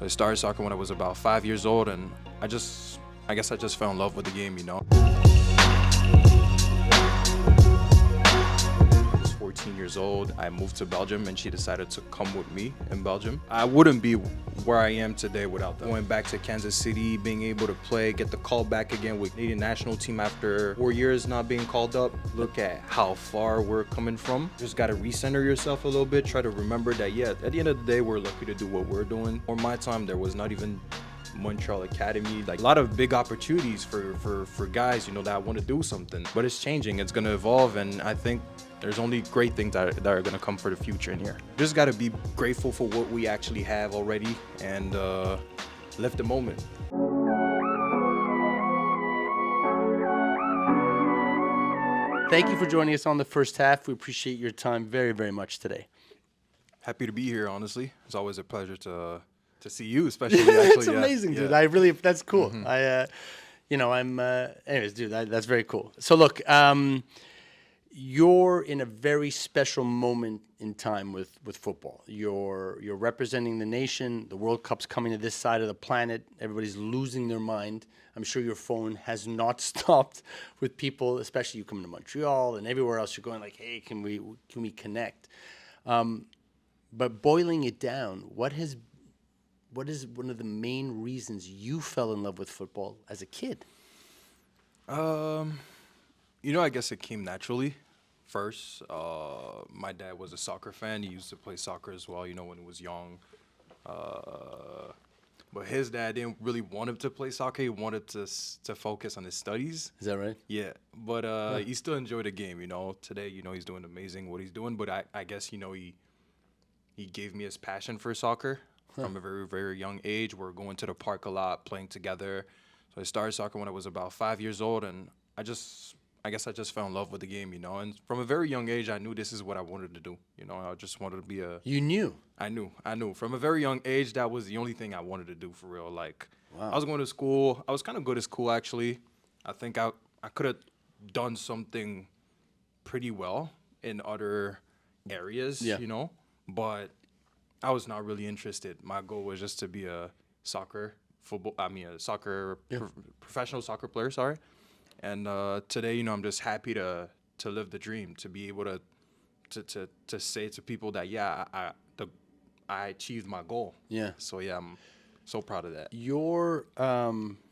I started soccer when I was about 5 years old, and I guess I just fell in love with the game, I was 14 years old. I moved to Belgium, and she decided to come with me in Belgium. I wouldn't be where I am today without them. Going back to Kansas City, being able to play, get the call back again with Canadian national team after 4 years not being called up. Look at how far we're coming from. Just got to recenter yourself a little bit. Try to remember that, yeah, at the end of the day, we're lucky to do what we're doing. For my time, there was not even Montreal Academy, like a lot of big opportunities for guys, that want to do something. But it's changing, it's going to evolve, and I think there's only great things that are going to come for the future in here. Just got to be grateful for what we actually have already and live the moment. Thank you for joining us on the first half. We appreciate your time very, very much today. Happy to be here, honestly. It's always a pleasure to see you, especially. Actually, It's amazing, dude. That's cool. Anyways, dude, that's very cool. So look, you're in a very special moment in time with football. You're representing the nation. The World Cup's coming to this side of the planet. Everybody's losing their mind. I'm sure your phone has not stopped with people, especially you coming to Montreal and everywhere else. You're going like, hey, can we connect? But boiling it down, what is one of the main reasons you fell in love with football as a kid? I guess it came naturally first. My dad was a soccer fan. He used to play soccer as well, when he was young. But his dad didn't really want him to play soccer. He wanted to focus on his studies. Is that right? Yeah, but he still enjoyed the game, Today, he's doing amazing what he's doing. But I guess, he gave me his passion for soccer. From a very, very young age. We're going to the park a lot, playing together. So I started soccer when I was about 5 years old, and I guess I just fell in love with the game, And from a very young age, I knew this is what I wanted to do. I just wanted to be a. You knew. I knew. From a very young age, that was the only thing I wanted to do for real. Like, wow. I was going to school. I was kind of good at school, actually. I think I could have done something pretty well in other areas, But I was not really interested. My goal was just to be a professional soccer player, sorry. And today, I'm just happy to live the dream, to be able to say to people that, yeah, I achieved my goal. Yeah. So, yeah, I'm so proud of that.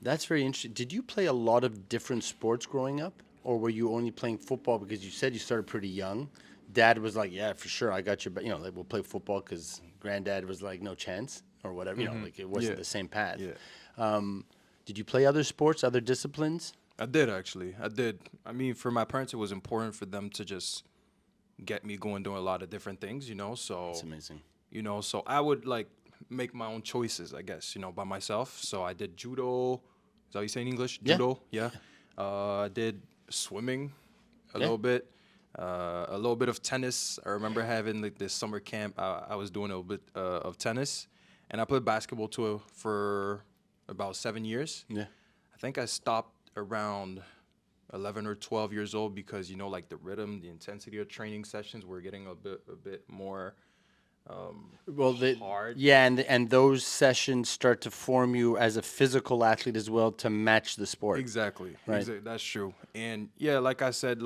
That's very interesting. Did you play a lot of different sports growing up? Or were you only playing football because you said you started pretty young? Dad was like, yeah, for sure, I got you. But, like, we'll play football because granddad was like, no chance or whatever. Like it wasn't the same path. Yeah. Did you play other sports, other disciplines? I did, actually. I did. I mean, for my parents, it was important for them to just get me going doing a lot of different things, So That's amazing. So I would make my own choices, I guess, by myself. So I did judo. Is that what you say in English? Yeah. Judo, yeah. I did swimming a little bit. A little bit of tennis. I remember having this summer camp. I was doing a little bit of tennis, and I played basketball too for about 7 years. Yeah. I think I stopped around 11 or 12 years old because the rhythm, the intensity of training sessions were getting a bit more hard. Yeah, and those sessions start to form you as a physical athlete as well to match the sport. Exactly. Right. That's true. And yeah, like I said,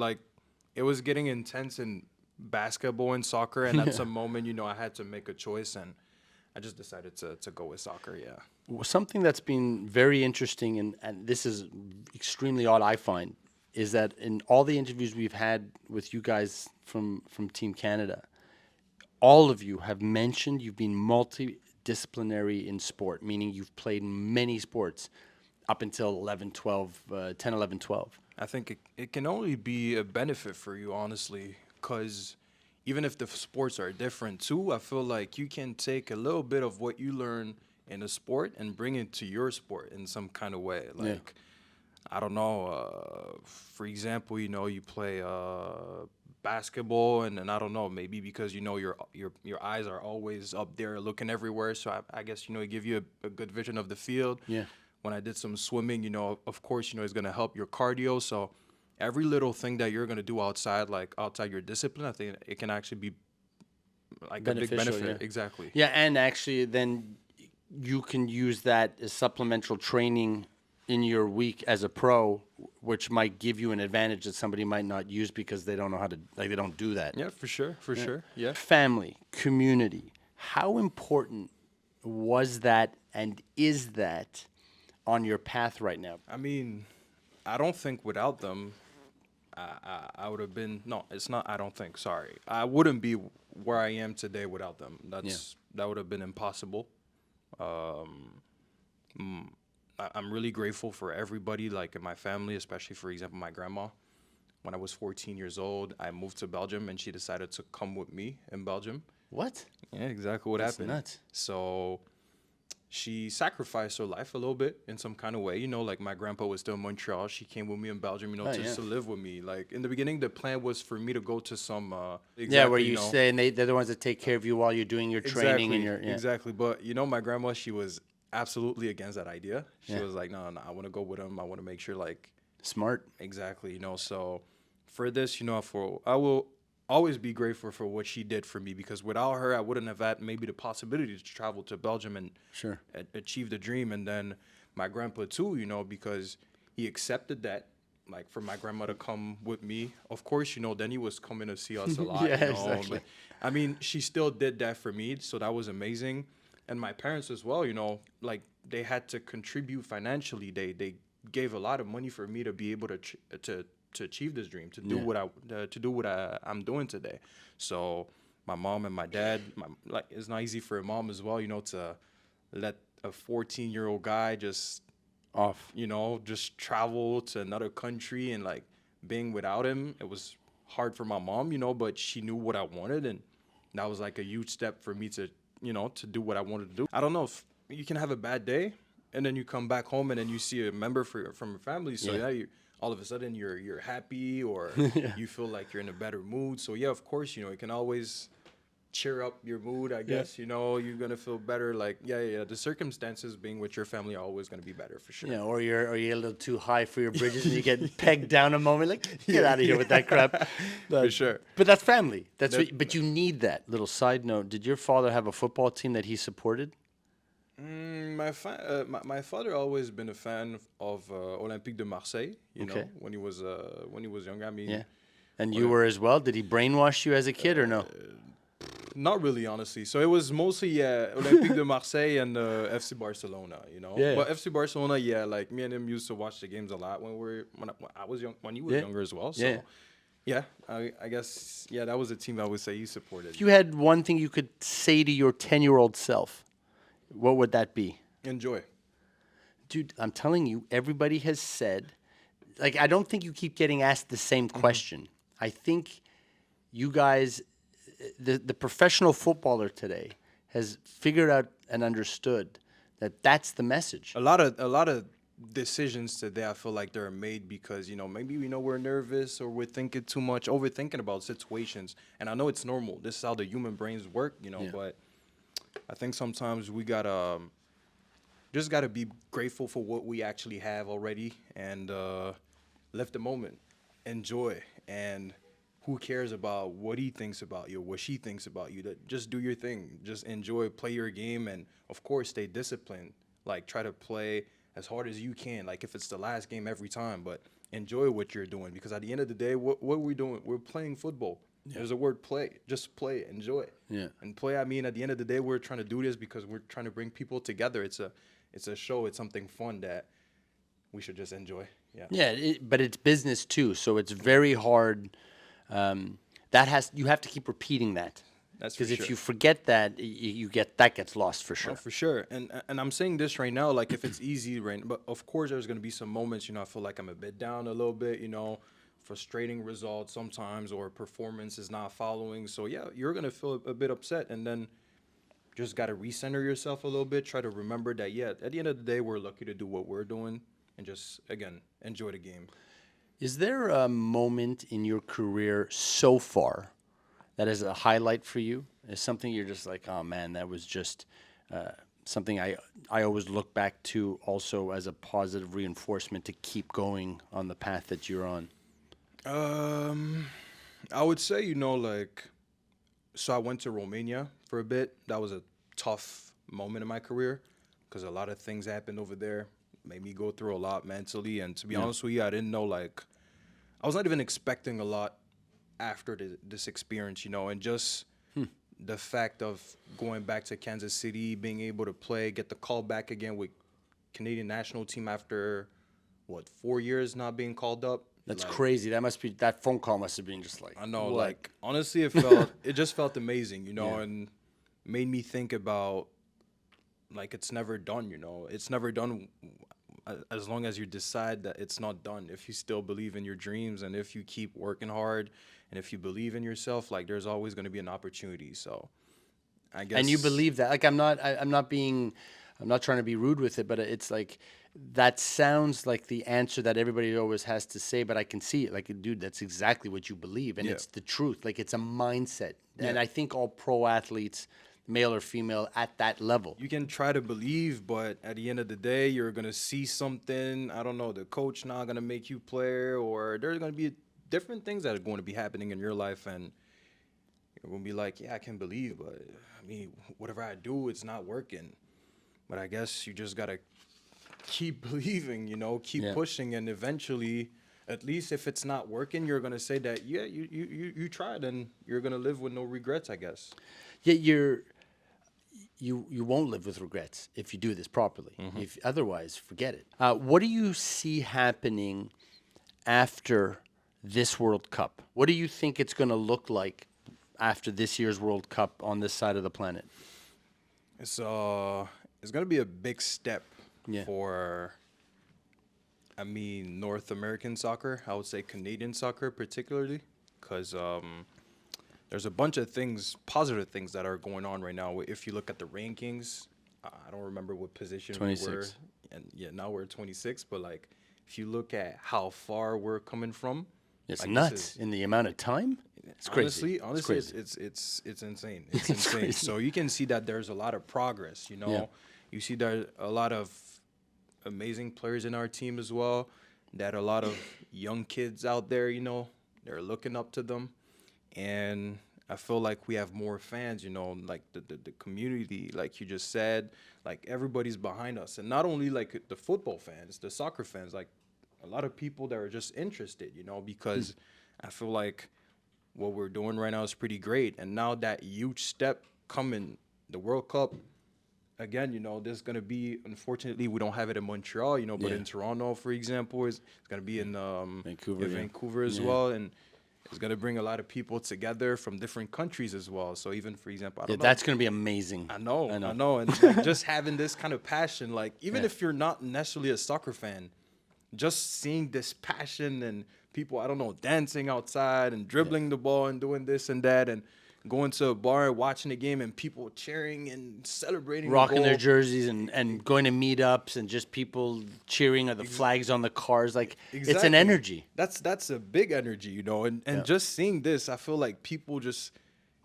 it was getting intense in basketball and soccer, and at some moment, I had to make a choice, and I just decided to go with soccer, yeah. Something that's been very interesting, and this is extremely odd, I find, is that in all the interviews we've had with you guys from Team Canada, all of you have mentioned you've been multidisciplinary in sport, meaning you've played many sports up until 11, 12. I think it can only be a benefit for you, honestly, because even if the sports are different too, I feel like you can take a little bit of what you learn in a sport and bring it to your sport in some kind of way. I don't know, for example, you play basketball, and I don't know, maybe because your eyes are always up there looking everywhere, so I guess it give you a good vision of the field. Yeah. When I did some swimming, of course, it's going to help your cardio. So every little thing that you're going to do outside your discipline, I think it can actually be like a big benefit. Yeah. Exactly. Yeah, and actually then you can use that as supplemental training in your week as a pro, which might give you an advantage that somebody might not use because they don't know how to, like, they don't do that. Yeah, for sure, for sure. Yeah. Family, community. How important was that and is that on your path right now? I mean, I don't think without them, I would have been. No, it's not. I don't think. Sorry, I wouldn't be where I am today without them. That would have been impossible. I'm really grateful for everybody, like in my family, especially for example my grandma. When I was 14 years old, I moved to Belgium, and she decided to come with me in Belgium. What? Yeah, exactly what That's happened. nuts. So she sacrificed her life a little bit in some kind of way. You know, like my grandpa was still in Montreal. She came with me in Belgium, you know, Oh, just to live with me. Like in the beginning, the plan was for me to go to some Yeah, where exactly, you know, stay and they're the ones that take care of you while you're doing your training and your exactly. But you know, my grandma, she was absolutely against that idea. She Yeah. was like, no, I want to go with him. I want to make sure, like, Smart. exactly, you know. So for this, you know, I will always be grateful for what she did for me because without her, I wouldn't have had maybe the possibility to travel to Belgium and Sure. achieve the dream. And then my grandpa too, you know, because he accepted that. Like for my grandma to come with me, of course, you know, then he was coming to see us a lot, Yeah, you know. exactly. But I mean, she still did that for me, so that was amazing. And my parents as well, you know, like they had to contribute financially. They gave a lot of money for me to be able to achieve this dream, to do I'm doing today. So my mom and my dad, like it's not easy for a mom as well, you know, to let a 14-year-old guy just Off. you know, just travel to another country and like being without him, it was hard for my mom, you know, but she knew what I wanted and that was like a huge step for me to, you know, to do what I wanted to do. I don't know if you can have a bad day and then you come back home and then you see a member from your family. So Yeah. yeah, you all of a sudden you're happy or you feel like you're in a better mood. So yeah, of course, you know, it can always cheer up your mood, I guess. You know, you're gonna feel better. Like, yeah. The circumstances being with your family are always gonna be better for sure. Yeah, or you're a little too high for your bridges and you get pegged down a moment. Like, get out of here with that crap. But, For sure. But that's family. That's That- what, but you need that. Little side note: did your father have a football team that he supported? My father always been a fan of Olympique de Marseille. You know, Okay. when he was younger. I mean, Yeah, and you were as well. Did he brainwash you as a kid or no? not really, honestly. So it was mostly Olympique de Marseille and FC Barcelona. You know, Yeah. but FC Barcelona, yeah, like me and him used to watch the games a lot when I was young, when he was Yeah. younger as well. So. Yeah. Yeah, I guess that was a team I would say he supported. If you had one thing you could say to your 10-year-old self, what would that be? Enjoy. Dude, I'm telling you, everybody has said, like, I don't think you keep getting asked the same question. I think you guys, the professional footballer today has figured out and understood that that's the message. A lot of decisions today I feel like they're made because you know maybe we're nervous or we're thinking too much, overthinking about situations. And I know it's normal. This is how the human brains work, you know. Yeah. But I think sometimes we gotta just gotta be grateful for what we actually have already and live the moment, enjoy, and who cares about what he thinks about you, what she thinks about you? That just do your thing, just enjoy, play your game, and of course stay disciplined. Like try to play as hard as you can. Like if it's the last game every time, but enjoy what you're doing because at the end of the day, what are we doing? We're playing football. Yeah. There's a word play. Just play, enjoy. Yeah. And play. I mean, at the end of the day, we're trying to do this because we're trying to bring people together. It's a show. It's something fun that we should just enjoy. Yeah. Yeah, but it's business too, so it's very hard. You have to keep repeating that. That's for Because if sure. you forget that, you get that gets lost for sure. Oh, for sure. And I'm saying this right now, like if it's easy right, but of course there's gonna be some moments, you know, I feel like I'm a bit down a little bit, you know, frustrating results sometimes or performance is not following. So yeah, you're gonna feel a bit upset and then just gotta recenter yourself a little bit. Try to remember that at the end of the day we're lucky to do what we're doing and just again enjoy the game. Is there a moment in your career so far that is a highlight for you? Is something you're just like, oh man, that was just something I always look back to also as a positive reinforcement to keep going on the path that you're on? I would say, you know, like, so I went to Romania for a bit. That was a tough moment in my career. because a lot of things happened over there. Made me go through a lot mentally. And to be honest with you, I didn't know, like, I was not even expecting a lot after this experience, and just the fact of going back to Kansas City, being able to play, get the call back again with Canadian national team after, 4 years not being called up. That's Like, crazy. That phone call must have been just like, I know, what? like, honestly, it just felt amazing, and made me think about, like, it's never done, It's never done as long as you decide that it's not done. If you still believe in your dreams and if you keep working hard and if you believe in yourself, like, there's always going to be an opportunity. So I guess. And you believe that? Like, I'm not trying to be rude with it, but it's like, that sounds like the answer that everybody always has to say, but I can see it. Like, dude, that's exactly what you believe, and it's the truth. Like, it's a mindset. And I think all pro athletes, male or female, at that level. You can try to believe, but at the end of the day, you're going to see something. I don't know, the coach not going to make you play, or there's going to be different things that are going to be happening in your life, and you're going to be like, yeah, I can believe, but I mean, whatever I do, it's not working. But I guess you just got to keep believing, keep pushing, and eventually, at least if it's not working, you're going to say that, yeah, you tried, and you're going to live with no regrets, I guess. Yeah, you won't live with regrets if you do this properly. If otherwise, forget it. What do you see happening after this World Cup? What do you think it's going to look like after this year's World Cup on this side of the planet? It's going to be a big step for, I mean, North American soccer. I would say Canadian soccer particularly, because there's a bunch of things, positive things that are going on right now. If you look at the rankings, I don't remember what position 26. we were. And now we're 26. But, like, if you look at how far we're coming from. It's like, nuts in the amount of time. It's crazy. Honestly, it's insane. It's insane. crazy. So you can see that there's a lot of progress, Yeah. You see there a lot of amazing players in our team as well, that a lot of young kids out there, they're looking up to them. And I feel like we have more fans, like the community, like you just said, like everybody's behind us. And not only like the football fans, the soccer fans, like a lot of people that are just interested, because I feel like what we're doing right now is pretty great. And now that huge step coming, the World Cup, again, there's going to be, unfortunately, we don't have it in Montreal, but in Toronto, for example, it's going to be in Vancouver as well. And it's going to bring a lot of people together from different countries as well. So even, for example, I don't know. That's going to be amazing. I know. And like, just having this kind of passion, like, even if you're not necessarily a soccer fan, just seeing this passion and people, I don't know, dancing outside and dribbling the ball and doing this and that, and going to a bar, watching the game, and people cheering and celebrating, rocking their jerseys and going to meetups, and just people cheering at the flags on the cars. Like, it's an energy. That's a big energy, and just seeing this, I feel like people just,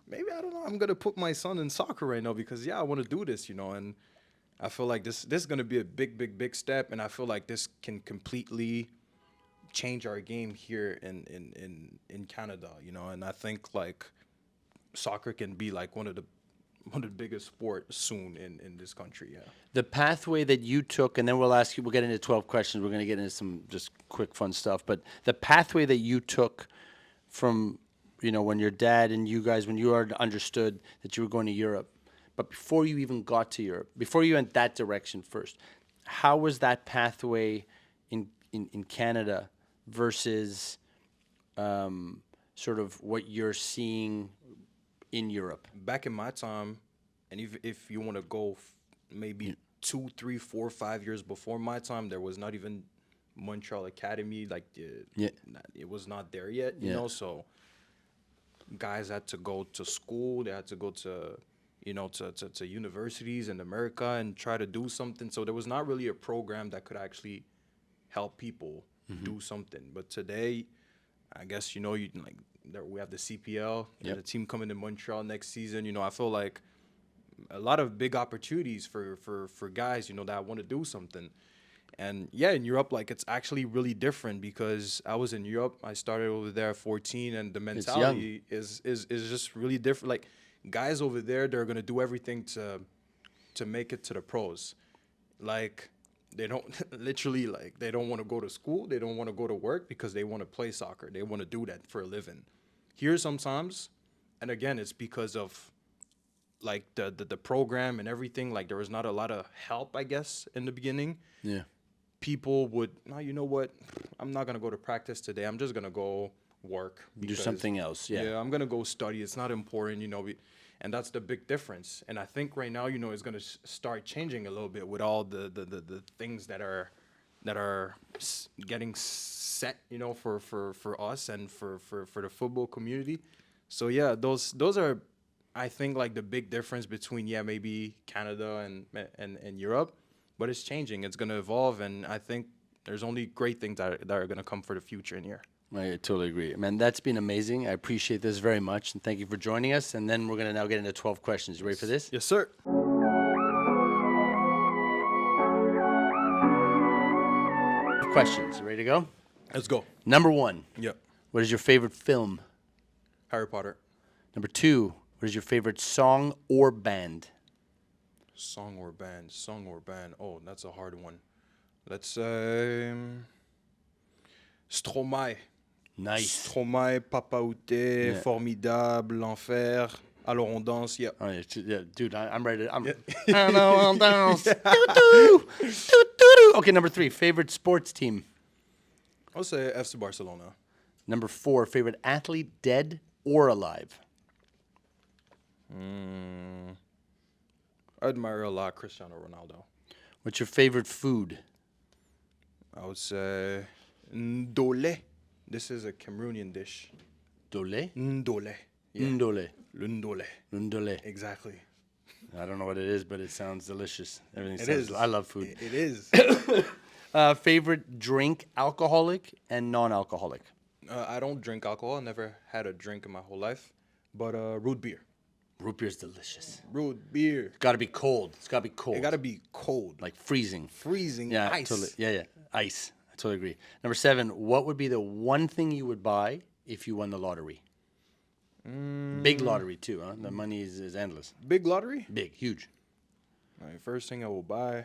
maybe, I don't know, I'm going to put my son in soccer right now because, I want to do this, and I feel like this is going to be a big step, and I feel like this can completely change our game here in Canada, and I think, like, soccer can be like one of the biggest sports soon in this country. Yeah. The pathway that you took, and then we'll get into 12 questions. We're going to get into some just quick fun stuff. But the pathway that you took from, when your dad and you guys, when you understood that you were going to Europe, but before you even got to Europe, before you went that direction first, how was that pathway in Canada versus sort of what you're seeing in Europe? Back in my time, and if you want to go maybe 2, 3, 4, 5 years before my time, there was not even Montreal Academy. Like, it was not there yet, so guys had to go to school. They had to go to, to universities in America and try to do something. So there was not really a program that could actually help people do something. But today, I guess, we have the CPL, the team coming to Montreal next season. I feel like a lot of big opportunities for guys, that want to do something. And in Europe, like, it's actually really different because I was in Europe. I started over there at 14, and the mentality is just really different. Like, guys over there, they're gonna do everything to make it to the pros. Like, they don't literally, like, they don't want to go to school. They don't want to go to work because they want to play soccer. They want to do that for a living. Here sometimes, and again, it's because of like the program and everything. Like, there was not a lot of help, I guess, in the beginning. Yeah. People would, no, you know what? I'm not gonna go to practice today. I'm just gonna go work. Do something else. Yeah. Yeah, I'm gonna go study. It's not important, and that's the big difference. And I think right now, it's gonna start changing a little bit with all the things that are getting set, for us and for the football community. So yeah, those are, I think, like the big difference between maybe Canada and Europe, but it's changing. It's gonna evolve, and I think there's only great things that are gonna come for the future in here. I totally agree. Man, that's been amazing. I appreciate this very much, and thank you for joining us. And then we're going to now get into 12 questions. You ready for this? Yes, sir. Questions. You ready to go? Let's go. Number 1. Yep. What is your favorite film? Harry Potter. Number 2. What is your favorite song or band? Song or band? Oh, that's a hard one. Let's say Stromae. Nice. Stromae, Papa Outé, Formidable, L'Enfer. Alors on danse. Yeah. Oh, yeah, dude, I'm ready. Hello, on dance. Doo-doo. Doo-doo-doo. Okay, number 3. Favorite sports team? I'll say FC Barcelona. Number 4. Favorite athlete, dead or alive? I admire a lot Cristiano Ronaldo. What's your favorite food? I would say Ndole. This is a Cameroonian dish. Dole? Ndole. Yeah. Ndole. Lundole. Ndole. Exactly. I don't know what it is, but it sounds delicious. Everything It sounds. is. I love food. It is. Favorite drink, alcoholic and non-alcoholic? I don't drink alcohol. I never had a drink in my whole life. But root beer. Root beer is delicious. Root beer. It's got to be cold. It's got to be cold. It got to be cold. like freezing. Freezing Yeah, ice. totally. Yeah. Ice. I totally agree. Number 7. What would be the one thing you would buy if you won the lottery? Big lottery too, huh? The money is endless. Big lottery? Big, huge. All right, first thing I will buy,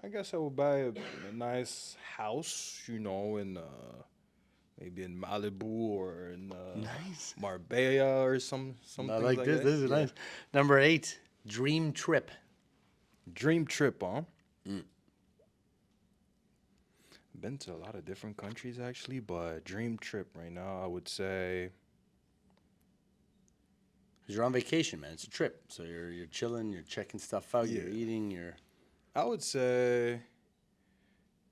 I guess I will buy a nice house, in maybe in Malibu or in Nice. Marbella or something I like this. that. This is nice. Number 8. Dream trip. Dream trip, huh? Been to a lot of different countries actually, but dream trip right now, I would say. Because you're on vacation, man. It's a trip. So you're chilling, you're checking stuff out, you're eating, I would say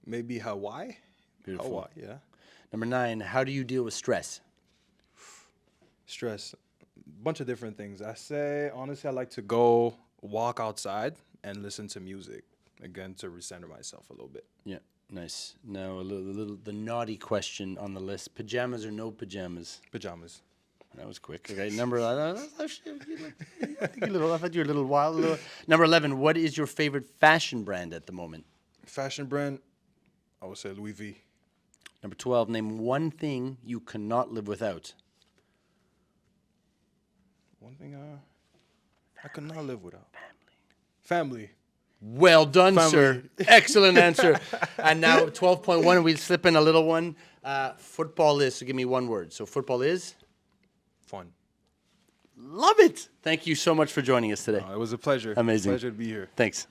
maybe Hawaii. Beautiful. Hawaii, yeah. Number 9. How do you deal with stress? Stress, bunch of different things. I say honestly, I like to go walk outside and listen to music again to recenter myself a little bit. Yeah, nice. Now the naughty question on the list: pajamas or no pajamas? Pajamas. That was quick. Okay, number. I thought you were a little wild. Number 11. What is your favorite fashion brand at the moment? Fashion brand, I would say Louis V. Number 12. Name one thing you cannot live without. One thing I could not live without. Family. Well done, Family. sir. Excellent answer. And now 12.1, and we slip in a little one. Football is. So give me one word. So football is. Fun. Love it. Thank you so much for joining us today. It was a pleasure. Amazing. Pleasure to be here. Thanks.